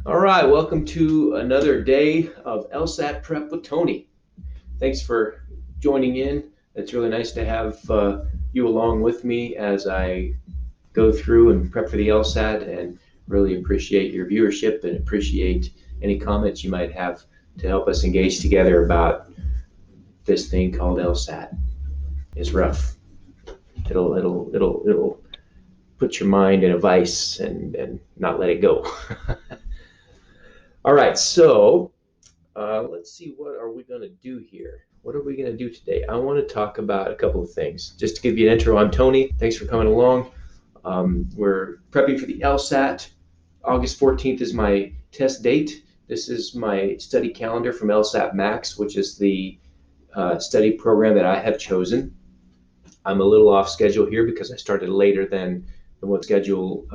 All right, welcome to another day of LSAT prep with Tony. Thanks for joining in. It's really nice to have you along with me as I go through and prep for the LSAT, and really appreciate your viewership and appreciate any comments you might have to help us engage together about this thing called LSAT. It's rough. It'll put your mind in a vice and not let it go. All right, so let's see, what are we going to do here? What are we going to do today? I want to talk about a couple of things. Just to give you an intro, I'm Tony. Thanks for coming along. We're prepping for the LSAT. August 14th is my test date. This is my study calendar from LSAT Max, which is the study program that I have chosen. I'm a little off schedule here because I started later than what schedule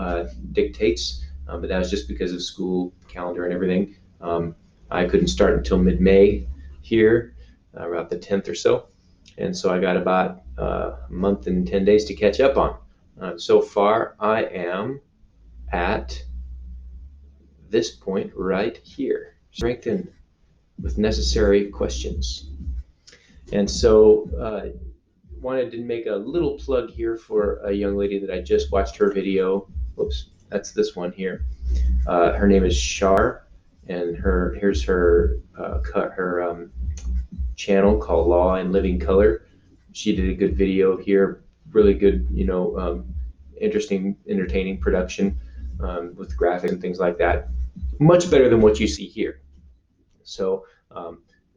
dictates, but that was just because of school calendar and everything. I couldn't start until mid-May here, about the 10th or so. And so I got about a month and 10 days to catch up on. So far, I am at this point right here, strengthened with necessary questions. And so wanted to make a little plug here for a young lady that I just watched her video. Whoops, that's this one here. Her name is Shar, and here's her channel called Law and Living Color. She did a good video here, really good, interesting, entertaining production with graphics and things like that. Much better than what you see here. So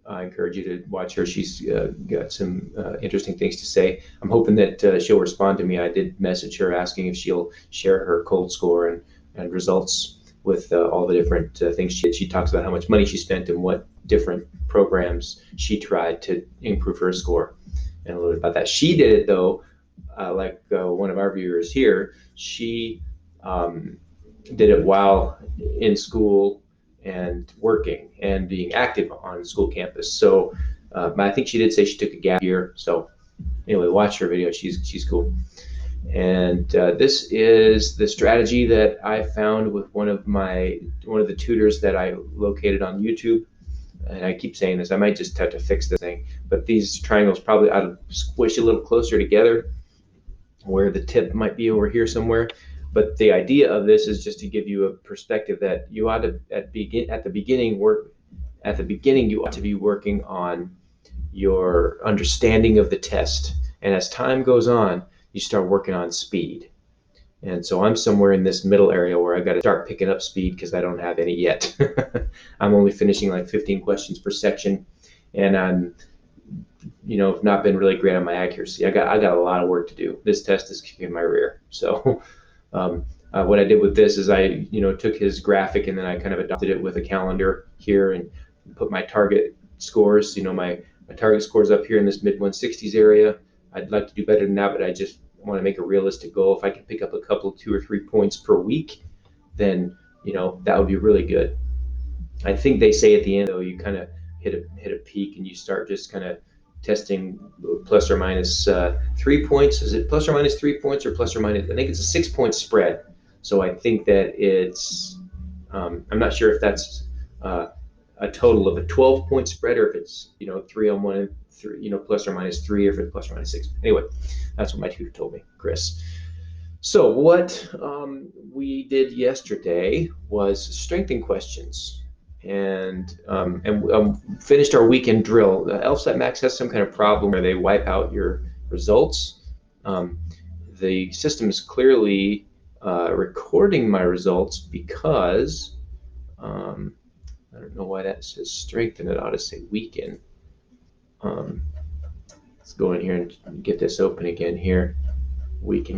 I encourage you to watch her. She's got some interesting things to say. I'm hoping that she'll respond to me. I did message her asking if she'll share her cold score and results with all the different things she did. She talks about how much money she spent and what different programs she tried to improve her score, and a little bit about that. She did it though, like one of our viewers here, she did it while in school and working and being active on the school campus. So I think she did say she took a gap year. So anyway, watch her video. She's cool. And this is the strategy that I found with one of the tutors that I located on YouTube. And I keep saying this, I might just have to fix this thing, but these triangles probably ought to squish a little closer together, where the tip might be over here somewhere. But the idea of this is just to give you a perspective that you ought to at the beginning you ought to be working on your understanding of the test, and as time goes on you start working on speed. And so I'm somewhere in this middle area where I've got to start picking up speed because I don't have any yet. I'm only finishing like 15 questions per section, and I'm not been really great on my accuracy. I got a lot of work to do. This test is kicking my rear. So what I did with this is I took his graphic and then I kind of adopted it with a calendar here and put my target scores. My target scores up here in this mid 160s area. I'd like to do better than that, but I just want to make a realistic goal. If I can pick up a couple, 2 or 3 points per week, then that would be really good. I think they say at the end though, you kind of hit a peak and you start just kind of testing plus or minus 3 points. Is it plus or minus 3 points or plus or minus? I think it's a 6-point spread. So I think that it's I'm not sure if that's a total of a 12-point spread, or if it's 3 on 1 and 3, plus or minus 3, or if it's plus or minus 6. Anyway, that's what my tutor told me, Chris. So what we did yesterday was strengthening questions, and finished our weekend drill. The LSAT Max has some kind of problem where they wipe out your results. The system is clearly recording my results because I don't know why that says strengthen. It ought to say weaken. Let's go in here and get this open again here. Weaken.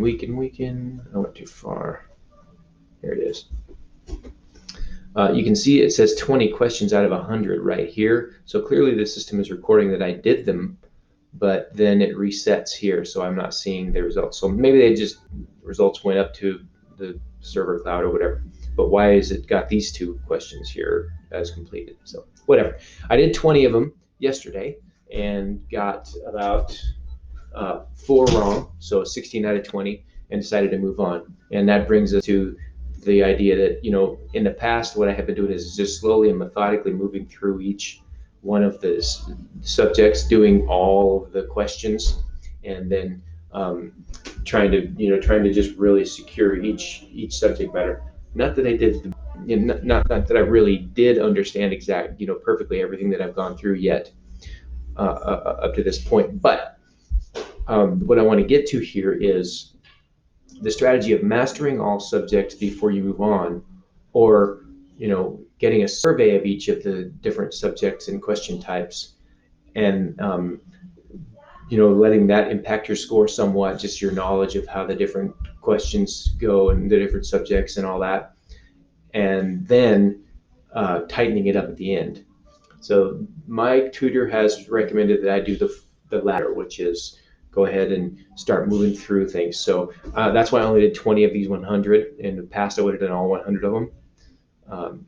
I went too far. Here it is. You can see it says 20 questions out of 100 right here. So clearly the system is recording that I did them, but then it resets here, so I'm not seeing the results. So maybe results went up to the server cloud or whatever. But why is it got these 2 questions here as completed? So whatever. I did 20 of them yesterday and got about 4 wrong, so 16 out of 20, and decided to move on. And that brings us to the idea that, in the past, what I have been doing is just slowly and methodically moving through each one of the subjects, doing all of the questions, and then trying to just really secure each subject matter. Not that I did, not that I really did understand perfectly everything that I've gone through yet, up to this point. But what I want to get to here is the strategy of mastering all subjects before you move on, or getting a survey of each of the different subjects and question types, and letting that impact your score somewhat, just your knowledge of how the different questions go and the different subjects and all that, and then tightening it up at the end. So my tutor has recommended that I do the latter, which is go ahead and start moving through things. So that's why I only did 20 of these 100. In the past, I would have done all 100 of them.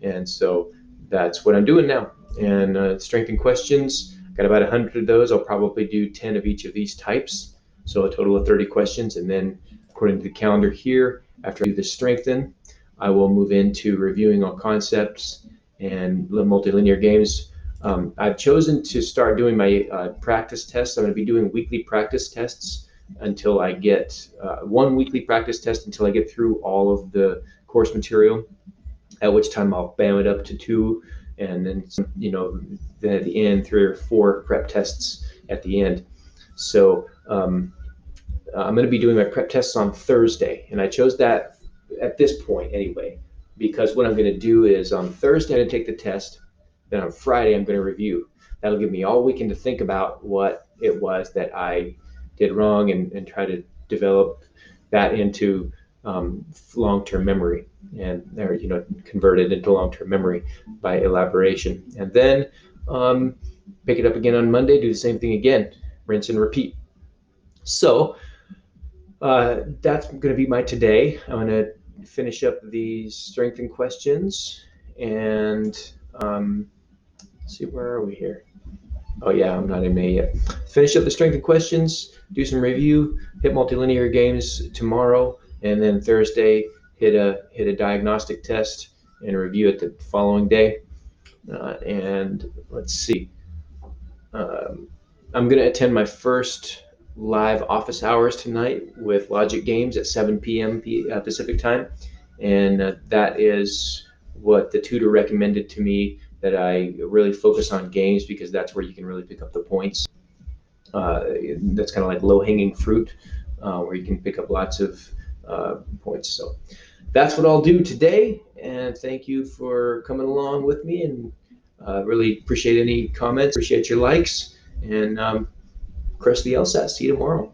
And so that's what I'm doing now. And strength and questions, got about 100 of those. I'll probably do 10 of each of these types. So a total of 30 questions. And then according to the calendar here, after I do the strengthen, I will move into reviewing all concepts and multilinear games. I've chosen to start doing my practice tests. I'm going to be doing weekly practice tests until I get one weekly practice test until I get through all of the course material, at which time I'll bam it up to 2, and then then at the end 3 or 4 prep tests at the end. So I'm going to be doing my prep tests on Thursday, and I chose that at this point anyway, because what I'm going to do is on Thursday I'm going to take the test, then on Friday I'm going to review. That'll give me all weekend to think about what it was that I did wrong, and try to develop that into long-term memory, and convert it into long-term memory by elaboration. And then pick it up again on Monday, do the same thing again, rinse and repeat. So that's going to be my today. I'm going to finish up these strength and questions, and let's see, where are we here? Oh yeah, I'm not in May yet. Finish up the strength and questions, do some review, hit multilinear games tomorrow, and then Thursday hit a diagnostic test and review it the following day. And let's see. I'm going to attend my first live office hours tonight with Logic Games at 7 p.m. Pacific time, and that is what the tutor recommended to me, that I really focus on games, because that's where you can really pick up the points. That's kind of like low-hanging fruit, where you can pick up lots of points. So that's what I'll do today, and thank you for coming along with me, and really appreciate any comments, appreciate your likes, and crush the LSAT. See you tomorrow.